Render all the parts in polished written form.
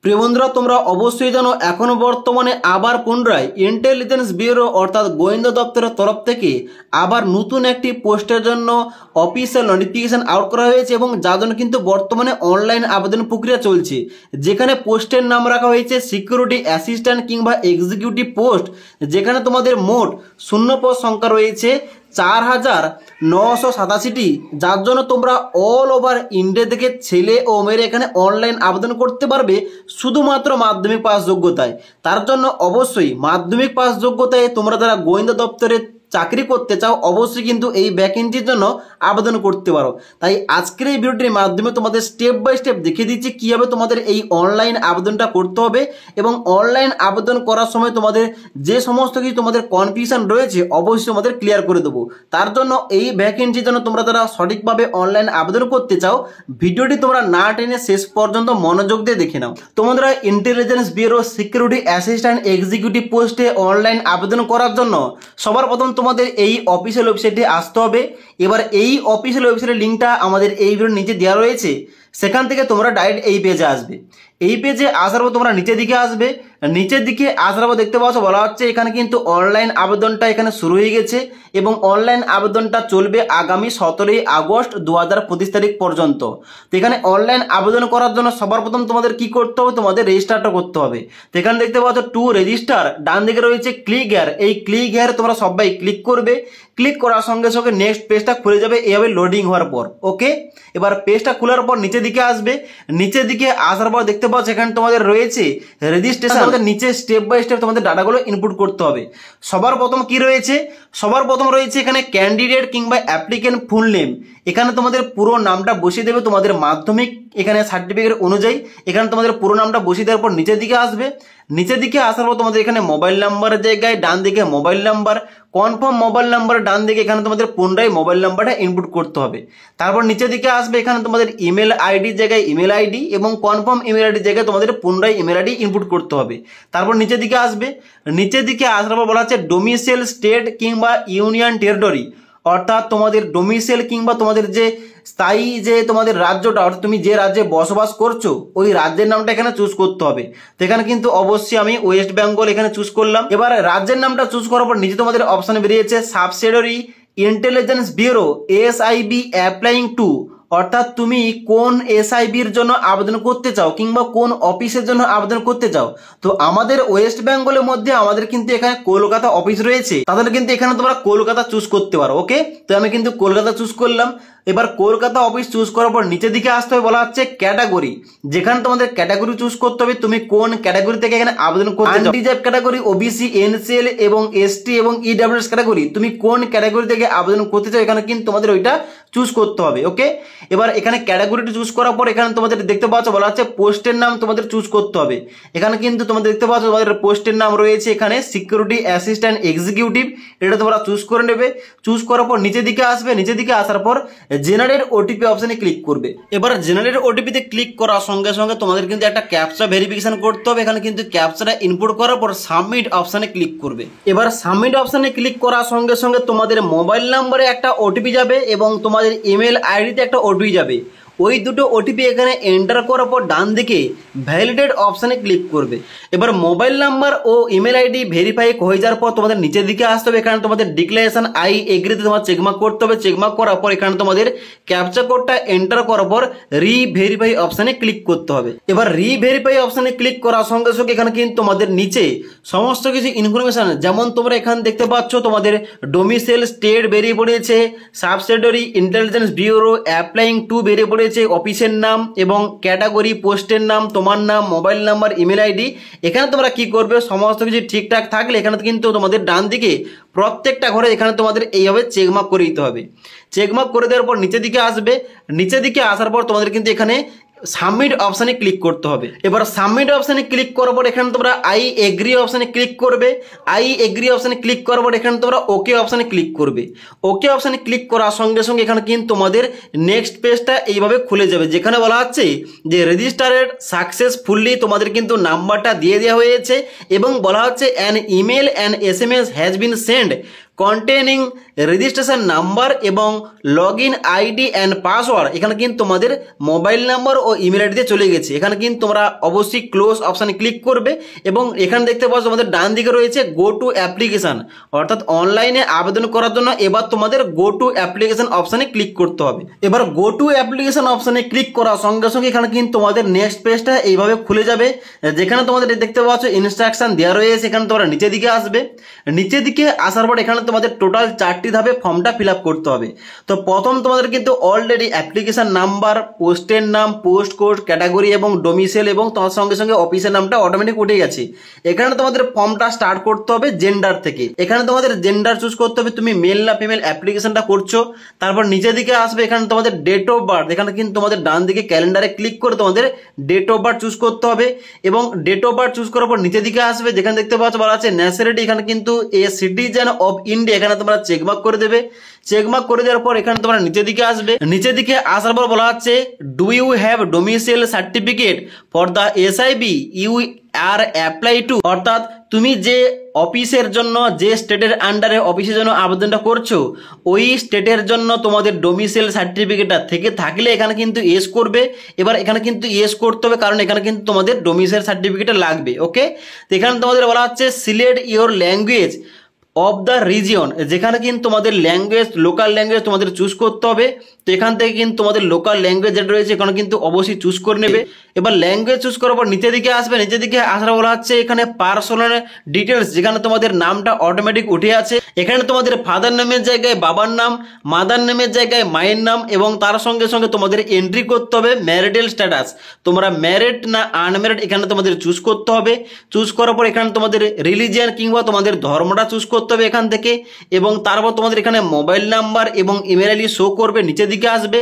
প্রিয় বন্ধুরা, তোমরা অবশ্যই জানো এখনো বর্তমানে আবার পুনরায় ইন্টেলিজেন্স ব্যুরো অর্থাৎ গোয়েন্দা দপ্তরের তরফ থেকে আবার নতুন একটি পোস্টের জন্য অফিসিয়াল নোটিফিকেশন আউট করা হয়েছে এবং যার জন্য কিন্তু বর্তমানে অনলাইন আবেদন প্রক্রিয়া চলছে। যেখানে পোস্টের নাম রাখা হয়েছে সিকিউরিটি অ্যাসিস্ট্যান্ট কিংবা এক্সিকিউটিভ পোস্ট, যেখানে তোমাদের মোট শূন্য পদ সংখ্যা রয়েছে 4,987টি, যার জন্য তোমরা অল ওভার ইন্ডিয়া থেকে ছেলে ও মেয়েরা এখানে অনলাইন আবেদন করতে পারবে শুধুমাত্র মাধ্যমিক পাস যোগ্যতায়। তার জন্য অবশ্যই মাধ্যমিক পাস যোগ্যতায় তোমরা যারা গোয়েন্দা দপ্তরে চাকরি করতে চাও অবশ্যই কিন্তু এই ভ্যাকেন্সির জন্য আবেদন করতে পারো। তাই আজকের এই ভিডিওটির মাধ্যমে তোমাদের স্টেপ বাই স্টেপ দেখিয়ে দিচ্ছি কীভাবে তোমাদের এই অনলাইন আবেদনটা করতে হবে এবং অনলাইন আবেদন করার সময় তোমাদের যে সমস্ত কিছু তোমাদের কনফিউশন রয়েছে অবশ্যই তোমাদের ক্লিয়ার করে দেবো। তার জন্য এই ভ্যাকেন্সির জন্য তোমরা যারা সঠিকভাবে অনলাইন আবেদন করতে চাও ভিডিওটি তোমরা না টেনে শেষ পর্যন্ত মনোযোগ দিয়ে দেখে নাও। তোমরা intelligence bureau security assistant executive পোস্টে অনলাইন আবেদন করার জন্য সবার প্রথম তোমাদের এই অফিসিয়াল ওয়েবসাইটে আসতে হবে। এবার এই অফিসিয়াল ওয়েবসাইটের লিঙ্কটা আমাদের এই ভিডিওর নিচে দেওয়া রয়েছে, সেখান থেকে তোমরা ডাইরেক্ট এই পেজে আসবে। এই পেজে আসার পর তোমরা নিচের দিকে আসবে। নিচের দিকে আসার পর দেখতে পাচ্ছ বলা হচ্ছে এখানে কিন্তু অনলাইন আবেদনটা এখানে শুরু হয়ে গেছে এবং অনলাইন আবেদনটা চলবে আগামী 17ই আগস্ট 2025 তারিখ পর্যন্ত। তো এখানে অনলাইন আবেদন করার জন্য সবার প্রথম তোমাদের কি করতে হবে, তোমাদের রেজিস্টারটা করতে হবে। তো এখানে দেখতে পাচ্ছ টু রেজিস্টার, ডান দিকে রয়েছে ক্লিক হেয়ার। এই ক্লিক হেয়ার তোমরা সবাই ক্লিক করবে। ক্লিক করার সঙ্গে সঙ্গে নেক্সট পেজটা খুলে যাবে এইভাবে লোডিং হওয়ার পর। ওকে, এবার পেজটা খোলার পর নিচের দিকে আসবে। নিচের দিকে আসার পর দেখতে পাচ্ছ এখানে তোমাদের রয়েছে রেজিস্ট্রেশন। তোমাদের নিচে স্টেপ বাই স্টেপ তোমাদের ডাটাগুলো ইনপুট করতে হবে। সবার প্রথম কি রয়েছে, সবার প্রথম রয়েছে এখানে ক্যান্ডিডেট কিংবা অ্যাপ্লিকেন্ট ফুল নেম। এখানে তোমাদের পুরো নামটা বসিয়ে দেবে তোমাদের মাধ্যমিক এখানে সার্টিফিকেট অনুযায়ী। এখানে তোমাদের পুরো নামটা বসিয়ে দেওয়ার পর নিচের দিকে আসবে। নিচের দিকে আসার পর তোমাদের এখানে মোবাইল নাম্বারের জায়গায় ডান দিকে mobile number, confirm mobile number ডান দিকে এখানে তোমাদের পুনরায় মোবাইল নাম্বারটা ইনপুট করতে হবে। তারপর নিচের দিকে আসবে, এখানে তোমাদের ইমেল আইডির জায়গায় ইমেল আইডি এবং কনফার্ম ইমেল আইডির জায়গায় তোমাদের পুনরায় ইমেল আইডি ইনপুট করতে হবে। তারপর নিচের দিকে আসবে। নিচের দিকে আসার পর বলা হচ্ছে ডোমিসাইল স্টেট কিংবা ইউনিয়ন টেরিটরি, অর্থাৎ তোমাদের ডোমিসাইল কিংবা তোমাদের যে স্থায়ী যে তোমাদের রাজ্যটা, অর্থাৎ তুমি যে রাজ্যে বসবাস করছো ওই রাজ্যের নামটা এখানে চুজ করতে হবে। তো এখানে কিন্তু অবশ্যই আমি ওয়েস্ট বেঙ্গল এখানে চুজ করলাম। এবার রাজ্যের নামটা চুজ করার পর নিচে তোমাদের অপশানে বেরিয়েছে subsidiary intelligence bureau SIB applying two, অর্থাৎ তুমি কোন এসআইবির জন্য আবেদন করতে চাও কিংবা কোন অফিসের জন্য আবেদন করতে চাও। তো আমাদের ওয়েস্ট বেঙ্গলের মধ্যে আমাদের কিন্তু এখানে কলকাতা অফিস রয়েছে, তাহলে কিন্তু এখানে তোমরা কলকাতা চুজ করতে পারো। ওকে, তো আমি কিন্তু কলকাতা চুজ করলাম। এবার কলকাতা অফিস চুজ করার পর নিচের দিকে আসতে হবে, বলা হচ্ছে ক্যাটাগরি, যেখানে তোমাদের ক্যাটাগরি চুজ করতে হবে তুমি কোন ক্যাটাগরি থেকে এখানে আবেদন করতে চাও। আনরিজার্ভ ক্যাটাগরি, ওবিসি, এনসিএল এবং এসটি এবং ইডব্লিউএস ক্যাটাগরি, তুমি কোন ক্যাটাগরি থেকে আবেদন করতে চাও এখানে কিন্তু তোমাদের ওইটা চুজ করতে হবে। ওকে, এবার এখানে ক্যাটাগরিটি চুজ করার পর এখানে তোমাদের দেখতে পাচ্ছ বলা হচ্ছে পোস্টের নাম তোমাদের চুজ করতে হবে। এখানে কিন্তু তোমাদের দেখতে পাচ্ছ তোমাদের পোস্টের নাম রয়েছে এখানে সিকিউরিটি অ্যাসিস্ট্যান্ট এক্সিকিউটিভ, এটা তোমরা চুজ করে নেবে। চুজ করার পর নিচের দিকে আসবে। নিচের দিকে আসার পর জেনারেট ওটিপি অপশনে ক্লিক করবে। এবার জেনারেট ওটিপিতে ক্লিক করার সঙ্গে সঙ্গে তোমাদের কিন্তু একটা ক্যাপচা ভেরিফিকেশন করতে হবে। এখানে কিন্তু ক্যাপচাটা ইনপুট করার পর সাবমিট অপশনে ক্লিক করবে। এবার সাবমিট অপশনে ক্লিক করার সঙ্গে সঙ্গে তোমাদের মোবাইল নাম্বারে একটা ওটিপি যাবে এবং তোমাদের ইমেল আইডিতে একটা ওটিপি যাবে। ওই দুটো ওটিপি এখানে এন্টার করার পর ডান দিকে ভ্যালিডেট অপশানে ক্লিক করবে। এবার মোবাইল নাম্বার ও ইমেল আইডি ভেরিফাই হয়ে যাওয়ার পর তোমাদের নিচের দিকে আসতে হবে। এখানে তোমাদের ডিক্লারেশন আই এগ্রিতে তোমার চেকমার্ক করতে হবে। চেকমার্ক করার পর এখানে তোমাদের ক্যাপচা কোডটা এন্টার করার পর রিভেরিফাই অপশানে ক্লিক করতে হবে। এবার রিভেরিফাই অপশানে ক্লিক করার সঙ্গে সঙ্গে এখানে কিন্তু তোমাদের নিচে সমস্ত কিছু ইনফরমেশন, যেমন তোমরা এখানে দেখতে পাচ্ছ তোমাদের ডোমিসাইল স্টেট বেরিয়ে পড়েছে, subsidiary intelligence bureau applying two বেরিয়ে পড়েছে, অফিসের নাম এবং ক্যাটাগরি, পোস্টের নাম, তোমার নাম, মোবাইল নাম্বার, ইমেল আইডি। এখানে তোমরা কি করবে, সমস্ত কিছু ঠিকঠাক থাকলে এখানে কিন্তু তোমাদের ডান দিকে প্রত্যেকটা ঘরে এখানে তোমাদের এইভাবে চেকমার্ক করে দিতে হবে। চেকমার্ক করে দেওয়ার পর নিচের দিকে আসবে। নিচের দিকে আসার পর তোমাদের কিন্তু এখানে সাবমিট অপশানে ক্লিক করতে হবে। এবার সাবমিট অপশানে ক্লিক করার পর এখানে তোমরা আই এগ্রি অপশানে ক্লিক করবে। আই এগ্রি অপশানে ক্লিক করার পর এখানে তোমরা ওকে অপশানে ক্লিক করবে। ওকে অপশানে ক্লিক করার সঙ্গে সঙ্গে এখানে কিন্তু তোমাদের নেক্সট পেজটা এইভাবে খুলে যাবে, যেখানে বলা হচ্ছে যে রেজিস্টারেড সাকসেসফুলি, তোমাদের কিন্তু নাম্বারটা দিয়ে দেওয়া হয়েছে এবং বলা হচ্ছে an email and SMS has been send containing registration number এবং log in ID and password. এখানে কিন্তু তোমাদের মোবাইল নাম্বার ও ইমেল আইডিতে চলে গেছে। এখানে কিন্তু তোমরা অবশ্যই ক্লোজ অপশানে ক্লিক করবে এবং এখানে দেখতে পাচ্ছ তোমাদের ডান দিকে রয়েছে গো টু অ্যাপ্লিকেশান, অর্থাৎ অনলাইনে আবেদন করার জন্য এবার তোমাদের গো টু অ্যাপ্লিকেশান অপশানে ক্লিক করতে হবে। এবার গো টু অ্যাপ্লিকেশান অপশানে ক্লিক করার সঙ্গে সঙ্গে এখানে কিন্তু তোমাদের নেক্সট পেজটা এইভাবে খুলে যাবে, যেখানে তোমাদের দেখতে পাচ্ছ ইনস্ট্রাকশন দেওয়া রয়েছে। এখানে তোমরা নিচের দিকে আসবে, নিচের দিকে আসার পর এখানে তোমাদের টোটাল 4টি ধাপে ফর্মটা ফিল আপ করতে হবে। তো প্রথম তোমাদের কিন্তু অলরেডি অ্যাপ্লিকেশন নাম্বার, পোস্টের নাম, পোস্ট কোড, ক্যাটাগরি এবং ডোমিসাইল এবং তার সঙ্গে সঙ্গে অফিসের নামটা অটোমেটিক উঠে গেছে। এখানে তোমাদের ফর্মটা স্টার্ট করতে হবে জেন্ডার থেকে। এখানে তোমাদের জেন্ডার চুজ করতে হবে, তুমি মেল না ফিমেল অ্যাপ্লিকেশনটা করছো। তারপর নিচের দিকে আসবে, এখানে তোমাদের ডেট অফ বার্থ, এখানে কিন্তু তোমাদের ডান দিকে ক্যালেন্ডারে ক্লিক করে তোমাদের ডেট অফ বার্থ চুজ করতে হবে এবং ডেট অফ বার্থ চুজ করার পর নিচের দিকে আসবে, যেখানে দেখতে পাচ্ছ বলা আছে ন্যাশনালিটি, এখানে কিন্তু এ সিটিজেন অফ ইন্ডিয়া, এখানে তোমরা চেকমার্ক করে দেবে। চেকমার্ক করে দেওয়ার পর এখানে তোমরা নিচের দিকে আসবে, নিচের দিকে আসার পর বলা হচ্ছে do you have domicile certificate for the SIB you are apply to, অর্থাৎ তুমি যে অফিসের জন্য, যে স্টেটের আন্ডারে অফিসের জন্য আবেদনটা করছো, ওই স্টেটের জন্য তোমাদের ডোমিসাইল সার্টিফিকেটটা থেকে থাকলে এখানে কিন্তু ইয়েস করবে। এবার এখানে কিন্তু ইয়েস করতে হবে, কারণ এখানে কিন্তু তোমাদের ডোমিসাইল সার্টিফিকেটটা লাগবে। ওকে, তো এখানে তোমাদের বলা হচ্ছে select your language of the region, যেখানে কিন্তু তোমাদের ল্যাঙ্গুয়েজ, লোকাল ল্যাঙ্গুয়েজ তোমাদের চুজ করতে হবে। তো এখান থেকে কিন্তু তোমাদের লোকাল ল্যাঙ্গুয়েজ যেটা রয়েছে এখানে কিন্তু অবশ্যই চুজ করে নেবে। এবার ল্যাঙ্গুয়েজ চুজ করার পর নিচের দিকে আসবে, নিচের দিকে আসার বলা হচ্ছে এখানে পার্সোনাল ডিটেলস, যেখানে তোমাদের নামটা অটোমেটিক উঠে আছে। এখানে তোমাদের ফাদার নেমের জায়গায় বাবার নাম, মাদার নেমের জায়গায় মায়ের নাম এবং তার সঙ্গে সঙ্গে তোমাদের এন্ট্রি করতে হবে ম্যারিটাল স্ট্যাটাস, তোমরা ম্যারিড না আনম্যারিড এখানে তোমাদের চুজ করতে হবে। চুজ করার পর এখানে তোমাদের রিলিজিয়ান কিংবা তোমাদের ধর্মটা চুজ করতে হবে এখান থেকে এবং তারপর তোমাদের এখানে মোবাইল নাম্বার এবং ইমেল আইডি শো করবে। নিচের দিকে আসবে,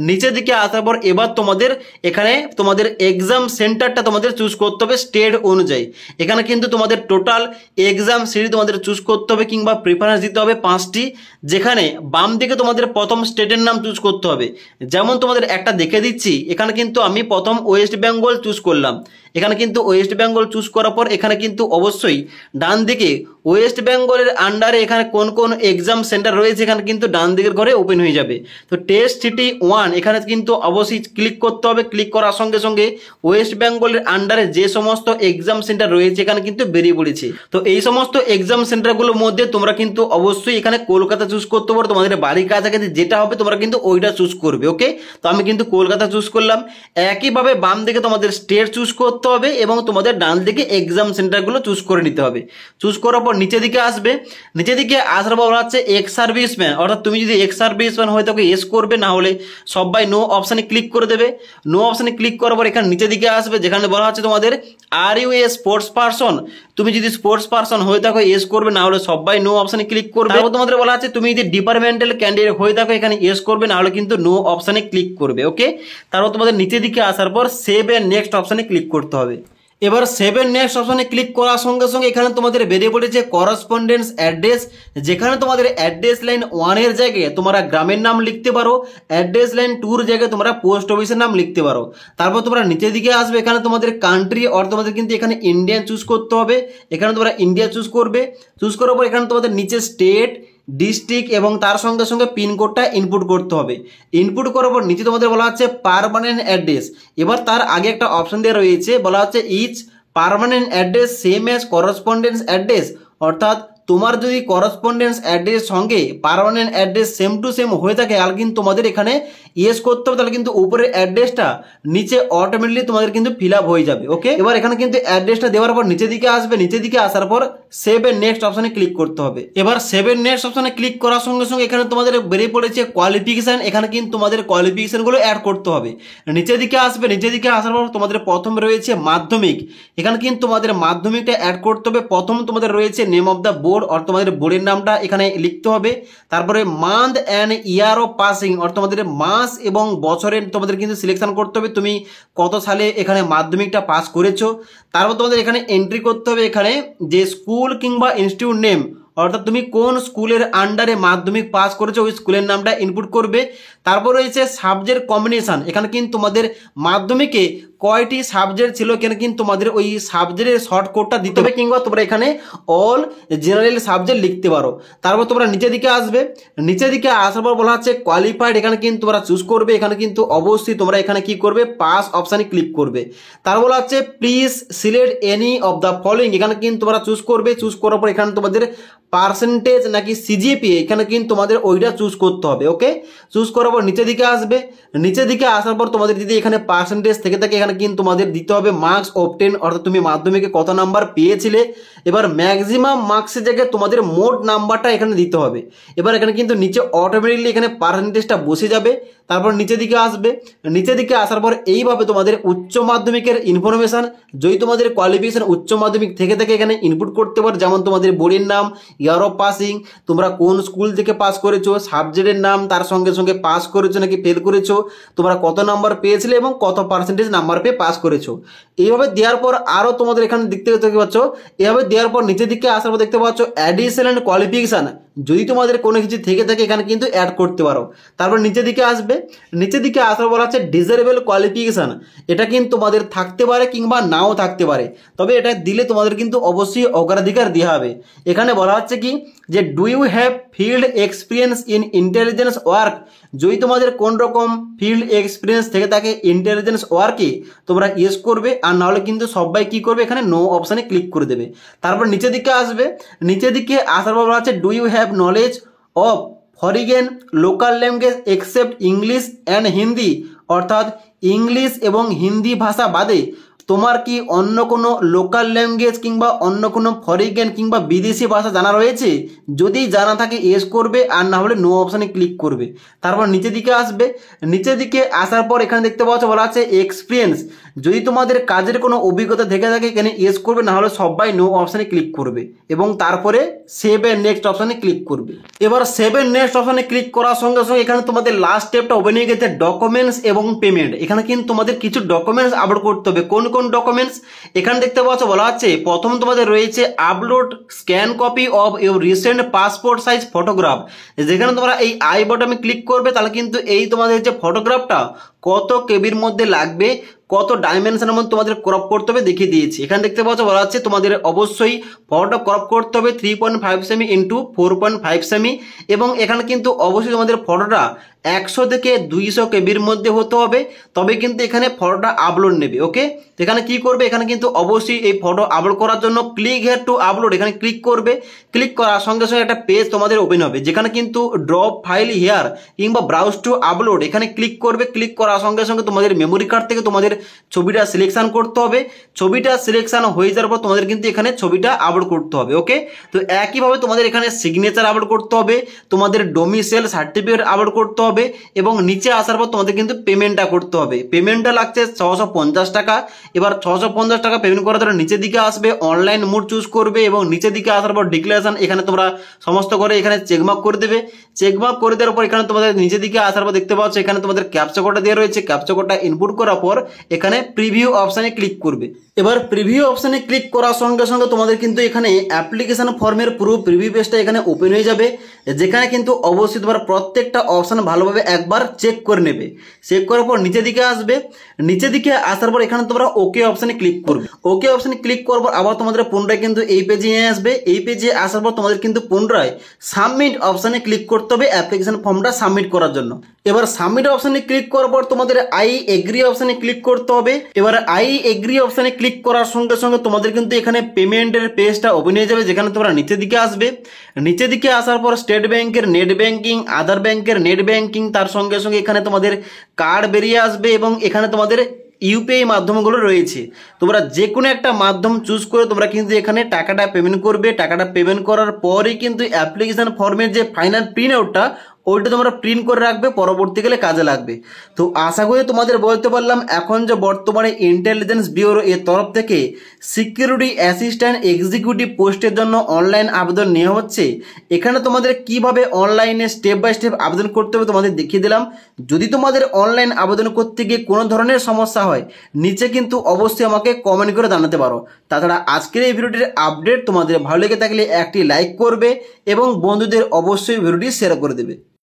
নিচের দিকে আসার পর এবার তোমাদের এখানে তোমাদের এক্সাম সেন্টারটা তোমাদের চুজ করতে হবে স্টেট অনুযায়ী। এখানে কিন্তু তোমাদের টোটাল এক্সাম সিরিজ তোমাদের চুজ করতে হবে কিংবা প্রিফারেন্স দিতে হবে 5টি, যেখানে বাম দিকে তোমাদের প্রথম স্টেটের নাম চুজ করতে হবে। যেমন তোমাদের একটা দেখে দিচ্ছি, এখানে কিন্তু আমি প্রথম ওয়েস্ট বেঙ্গল চুজ করলাম। এখানে কিন্তু ওয়েস্ট বেঙ্গল চুজ করার পর এখানে কিন্তু অবশ্যই ডান দিকে ওয়েস্ট বেঙ্গলের আন্ডারে এখানে কোন কোন এক্সাম সেন্টার রয়েছে এখানে কিন্তু ডান দিকের ঘরে ওপেন হয়ে যাবে। তো টেস্ট সিটি 1 এখানে কিন্তু অবশ্যই ক্লিক করতে হবে। ক্লিক করার সঙ্গে সঙ্গে ওয়েস্ট বেঙ্গলের আন্ডারে যে সমস্ত এক্সাম সেন্টার রয়েছে এখানে কিন্তু বেরিয়ে পড়েছে। তো এই সমস্ত এক্সাম সেন্টারগুলোর মধ্যে তোমরা কিন্তু অবশ্যই এখানে কলকাতা চুজ করতে পারো, তোমাদের বাড়ির কাছাকাছি যেটা হবে তোমরা কিন্তু ওইটা চুজ করবে। ওকে, তো আমি কিন্তু কলকাতা চুজ করলাম। একইভাবে বাম দিকে তোমাদের স্টেট চুজ করতে হবে এবং তোমাদের ডান দিকে এক্সাম সেন্টারগুলো চুজ করে নিতে হবে। চুজ করার পর নিচের দিকে আসবে, নিচের দিকে আসার পর বলা হচ্ছে এক্স সার্ভিসম্যান, অর্থাৎ তুমি যদি এক্স সার্ভিসম্যান হয়ে থাকো এস করবে, না হলে সবাই নো অপশানে ক্লিক করে দেবে। নো অপশানে ক্লিক করার পর এখানে নিচের দিকে আসবে, যেখানে বলা হচ্ছে তোমাদের are you a sports person, তুমি যদি স্পোর্টস পারসন হয়ে থাকো এস করবে, না হলে সবাই নো অপশানে ক্লিক করবে। তারপর তোমাদের বলা আছে তুমি যদি ডিপার্টমেন্টাল ক্যান্ডিডেট হয়ে থাকো এখানে এস করবে, না হলে কিন্তু নো অপশানে ক্লিক করবে। ওকে, তারপর তোমাদের নিচের দিকে আসার পর সেভ এন্ড নেক্সট অপশানে ক্লিক করতে হবে। এবার সেভ এন্ড নেক্সট অপশনে ক্লিক করার সঙ্গে সঙ্গে এখানে তোমাদের বেরিয়ে পড়েছে করসপন্ডেন্স অ্যাড্রেস, যেখানে তোমাদের অ্যাড্রেস লাইন 1 এর জায়গায় তোমরা গ্রামের নাম লিখতে পারো, অ্যাড্রেস লাইন 2 এর জায়গায় তোমরা পোস্ট অফিসের নাম লিখতে পারো। তারপর তোমরা নিচের দিকে আসবে, এখানে তোমাদের কান্ট্রি অর তোমাদের কিন্তু এখানে ইন্ডিয়ান চুজ করতে হবে। এখানে তোমরা ইন্ডিয়া চুজ করবে। চুজ করার পর এখানে তোমাদের নিচে স্টেট, ডিস্ট্রিক্ট এবং তার সঙ্গে সঙ্গে পিনকোডটা ইনপুট করতে হবে। ইনপুট করার পর নিচে তোমাদের বলা হচ্ছে পার্মানেন্ট অ্যাড্রেস। এবার তার আগে একটা অপশন দেওয়া রয়েছে, বলা হচ্ছে each permanent address same as correspondence address, অর্থাৎ তোমার যদি করসপন্ডেন্স অ্যাড্রেস সঙ্গে permanent address same to same হয়ে থাকে তাহলে কিন্তু তোমাদের এখানে ইয়েস করতে হবে, তাহলে কিন্তু উপরের অ্যাড্রেসটা নিচে অটোমেটিকলি তোমাদের কিন্তু ফিল আপ হয়ে যাবে। ওকে, এবার এখানে কিন্তু অ্যাড্রেসটা দেওয়ার পর নিচের দিকে আসবে, নিচের দিকে আসার পর সেভ এন্ড নেক্সট অপশনে ক্লিক করতে হবে। এবার সেভ এন্ড নেক্সট অপশনে ক্লিক করার সঙ্গে সঙ্গে এখানে তোমাদের বেরিয়ে পড়েছে কোয়ালিফিকেশন, এখানে কিন্তু তোমাদের কোয়ালিফিকেশনগুলো অ্যাড করতে হবে। নিচের দিকে আসবে, নিচের দিকে আসার পর তোমাদের প্রথম রয়েছে মাধ্যমিক, এখানে কিন্তু তোমাদের মাধ্যমিকটা অ্যাড করতে হবে। প্রথম তোমাদের রয়েছে নেম অফ দ্য বোর্ড, আর তোমাদের বোর্ডের নামটা এখানে লিখতে হবে। তারপরে month and year of passing, আর তোমাদের মাস এবং বছরের তোমাদের কিন্তু সিলেকশন করতে হবে তুমি কত সালে এখানে মাধ্যমিকটা পাস করেছো। তারপর তোমাদের এখানে এন্ট্রি করতে হবে এখানে যে স্কুল কিংবা ইনস্টিটিউট নেম, অর্থাৎ তুমি কোন স্কুলের আন্ডারে মাধ্যমিক পাস করেছো ওই স্কুলের নামটা ইনপুট করবে। তারপর রয়েছে সাবজেক্ট কম্বিনেশন, এখানে কিন্তু তোমাদের মাধ্যমিকে কয়টি সাবজেক্ট ছিল এখানে কিন্তু তোমাদের ওই সাবজেক্টের শর্ট কোডটা দিতে হবে, কিংবা তোমরা এখানে অল জেনারেল সাবজেক্ট লিখতে পারো। তারপর তোমরা নিচের দিকে আসবে, নিচের দিকে আসার পর বলা হচ্ছে কোয়ালিফাইড, এখানে কিন্তু তোমরা চুজ করবে। এখানে কিন্তু অবশ্যই তোমরা এখানে কি করবে, পাস অপশানে ক্লিক করবে। তারপর বলা হচ্ছে please select any of the following, এখানে কিন্তু তোমরা চুজ করবে। চুজ করার পর এখানে তোমাদের পার্সেন্টেজ নাকি সিজিপিএ এখানে কিন্তু তোমাদের ওইটা চুজ করতে হবে। ওকে, চুজ করার পর নিচের দিকে আসবে, নিচের দিকে আসার পর তোমাদের যদি এখানে পার্সেন্টেজ থেকে থাকে এখানে কিন্তু তোমাদের দিতে হবে মার্কস অবটেন, অর্থাৎ তুমি মাধ্যমিকে কত নাম্বার পেয়েছিলে। এবার ম্যাক্সিমাম মার্কসের জায়গায় তোমাদের মোট নাম্বারটা এখানে দিতে হবে। এবার এখানে কিন্তু নিচে অটোমেটিকলি এখানে পার্সেন্টেজটা বসে যাবে। তারপর নিচের দিকে আসবে, নিচের দিকে আসার পর এইভাবে তোমাদের উচ্চ মাধ্যমিকের ইনফরমেশান, যদি তোমাদের কোয়ালিফিকেশন উচ্চ মাধ্যমিক থেকে থেকে এখানে ইনপুট করতে পারো, যেমন তোমাদের বোর্ডের নাম, ইয়ার অফ পাসিং, তোমরা কোন স্কুল থেকে পাস করেছো, সাবজেক্টের নাম, তার সঙ্গে সঙ্গে পাস করেছো নাকি ফেল করেছো, তোমরা কত নাম্বার পেয়েছিলে এবং কত পার্সেন্টেজ নাম্বার পেয়ে পাস করেছো। এইভাবে দেওয়ার পর আরও তোমাদের এখানে দেখতে পাচ্ছ, এভাবে দেওয়ার পর নিচের দিকে আসার পর দেখতে পাচ্ছ অ্যাডিশনাল কোয়ালিফিকেশান, যদি তোমাদের কোনো কিছু থেকে থাকে এখানে কিন্তু অ্যাড করতে পারো। তারপর নিচের দিকে আসবে, নিচের দিকে আসার বলা হচ্ছে ডিজারেবল কোয়ালিফিকেশান, এটা কিন্তু তোমাদের থাকতে পারে কিংবা নাও থাকতে পারে, তবে এটা দিলে তোমাদের কিন্তু অবশ্যই অগ্রাধিকার দেওয়া হবে। এখানে বলা হচ্ছে কি যে do you have field experience in intelligence work, যদি তোমাদের কোন রকম ফিল্ড এক্সপিরিয়েন্স থেকে থাকে ইন্টেলিজেন্স ওয়ার্কে তোমরা ইয়েস করবে, আর নাহলে কিন্তু সবাই কি করবে এখানে নো অপশানে ক্লিক করে দেবে। তারপর নিচের দিকে আসবে, নিচের দিকে আসার পর বলা হচ্ছে do you have knowledge of foreign local language except English and Hindi, অর্থাৎ ইংলিশ এবং হিন্দি ভাষা বাদে তোমার কি অন্য কোনো লোকাল ল্যাঙ্গুয়েজ কিংবা অন্য কোনো ফরিগেন কিংবা বিদেশি ভাষা জানা রয়েছে, যদি জানা থাকে ইয়েস করবে, আর না হলে নো অপশানে ক্লিক করবে। তারপর নিচের দিকে আসবে, নিচের দিকে আসার পর এখানে দেখতে পাচ্ছ বলা আছে এক্সপিরিয়েন্স, যদি তোমাদের কাজের কোনো অভিজ্ঞতা থেকে থাকে এখানে ইয়েস করবে, না হলে সবাই নো অপশানে ক্লিক করবে এবং তারপরে সেভ এন্ড নেক্সট অপশানে ক্লিক করবে। এবার সেভ এন্ড নেক্সট অপশানে ক্লিক করার সঙ্গে সঙ্গে এখানে তোমাদের লাস্ট স্টেপটা ওপেন হয়ে গেছে ডকুমেন্টস এবং পেমেন্ট। এখানে কিন্তু তোমাদের কিছু ডকুমেন্টস আপলোড করতে হবে। কোন কোন ডকুমেন্টস এখানে দেখতে পাচ্ছ বলা আছে, প্রথম তোমাদের রয়েছে upload scan copy of your recent passport size photograph, যেখানে তোমরা এই আই বটনে ক্লিক করবে, তাহলে কিন্তু এই তোমাদের যে ফটোগ্রাফটা কত কেবির মধ্যে লাগবে, কত ডাইমেনশনের মধ্যে তোমাদের ক্রপ করতে হবে দেখিয়ে দিয়েছি। এখানে দেখতে পাচ্ছ বলা হচ্ছে তোমাদের অবশ্যই ফটোটা ক্রপ করতে হবে 3.5 সেমি ইন্টু 4.5 সেমি, এবং এখানে কিন্তু অবশ্যই তোমাদের ফটোটা 100 থেকে 200 কেবির মধ্যে হতে হবে, তবে কিন্তু এখানে ফটোটা আপলোড নেবে। ওকে, এখানে কি করবে, এখানে কিন্তু অবশ্যই এই ফটো আপলোড করার জন্য ক্লিক হেয়ার টু আপলোড এখানে ক্লিক করবে। ক্লিক করার সঙ্গে সঙ্গে একটা পেজ তোমাদের ওপেন হবে, যেখানে কিন্তু ড্রপ ফাইল হিয়ার কিংবা ব্রাউজ টু আপলোড এখানে ক্লিক করবে। ক্লিক করার সঙ্গে সঙ্গে তোমাদের মেমোরি কার্ড থেকে তোমাদের ছবিটা সিলেকশন করতে হবে। ছবিটা সিলেকশন হয়ে যাওয়ার পর তোমাদের কিন্তু এখানে ছবিটা আপলোড করতে হবে। ওকে, তো একইভাবে তোমাদের এখানে সিগনেচার আপলোড করতে হবে, তোমাদের ডোমিসাইল সার্টিফিকেট আপলোড করতে হবে, এবং নিচে আসার পর তোমাদের কিন্তু পেমেন্টটা করতে হবে। পেমেন্টটা লাগছে 650 টাকা। এবার 650 টাকা পেমেন্ট করার জন্য নিচের দিকে আসবে, অনলাইন মোড চুজ করবে, এবং নিচের দিকে আসার পর ডিক্লারেশন এখানে তোমরা সমস্ত করে এখানে চেকমার্ক করে দেবে। চেকমার্ক করে দেওয়ার পর এখানে তোমাদের নিচের দিকে আসার পর দেখতে পাচ্ছ এখানে তোমাদের ক্যাপচা কোডটা দেওয়া রয়েছে। ক্যাপচা কোডটা ইনপুট করার পর এখানে প্রিভিউ অপশানে ক্লিক করবে। এবার প্রিভিউ অপশানে ক্লিক করার সঙ্গে সঙ্গে তোমাদের কিন্তু এখানে অ্যাপ্লিকেশন ফর্মের পুরো প্রিভিউ পেজটা এখানে ওপেন হয়ে যাবে, যেখানে কিন্তু অবশ্যই তোমরা প্রত্যেকটা অপশান ভালোভাবে একবার চেক করে নেবে। চেক করার পর নিচের দিকে আসবে, নিচের দিকে আসার পর এখানে তোমরা ওকে অপশানে ক্লিক করবে। ওকে অপশানে ক্লিক করার পর আবার তোমাদের পুনরায় কিন্তু এই পেজে নিয়ে আসবে। এই পেজে আসার পর তোমাদের কিন্তু পুনরায় সাবমিট অপশানে ক্লিক করতে হবে অ্যাপ্লিকেশন ফর্মটা সাবমিট করার জন্য। এবার সাবমিট অপশানে ক্লিক করার পর তোমাদের আই এগ্রি অপশানে ক্লিক করতে হবে। এবার আই এগ্রি অপশানে ক্লিক করার সঙ্গে সঙ্গে তোমাদের কিন্তু এখানে পেমেন্টের পেজটা ওপেন হয়ে যাবে, যেখানে তোমরা নিচের দিকে আসবে। নিচের দিকে আসার পর স্টেট ব্যাংকের নেট ব্যাংকিং, আধার ব্যাংকের নেট ব্যাংকিং, তার সঙ্গে সঙ্গে এখানে তোমাদের কার্ড বেরিয়ে আসবে, এবং এখানে তোমাদের ইউপিআই মাধ্যমগুলো রয়েছে। তোমরা যে কোনো একটা মাধ্যম চুজ করে তোমরা কিন্তু এখানে টাকাটা পেমেন্ট করবে। টাকাটা পেমেন্ট করার পরই কিন্তু অ্যাপ্লিকেশন ফর্মের যে ফাইনাল প্রিন্ট আউটটা ওইটা তোমরা প্রিন্ট করে রাখবে, পরবর্তীকালে কাজে লাগবে। তো আশা করি তোমাদের বলতে পারলাম এখন যে বর্তমানে ইন্টেলিজেন্স ব্যুরো এর তরফ থেকে সিকিউরিটি অ্যাসিস্ট্যান্ট এক্সিকিউটিভ পোস্টের জন্য অনলাইন আবেদন নেওয়া হচ্ছে। এখানে তোমাদের কিভাবে অনলাইনে স্টেপ বাই স্টেপ আবেদন করতে হবে তোমাদের দেখিয়ে দিলাম। যদি তোমাদের অনলাইন আবেদন করতে গিয়ে কোনো ধরনের সমস্যা হয় নিচে কিন্তু অবশ্যই আমাকে কমেন্ট করে জানাতে পারো। তাছাড়া আজকের এই ভিডিওটির আপডেট তোমাদের ভালো লেগে থাকলে একটি লাইক করবে এবং বন্ধুদের অবশ্যই ভিডিওটি শেয়ার করে দেবে।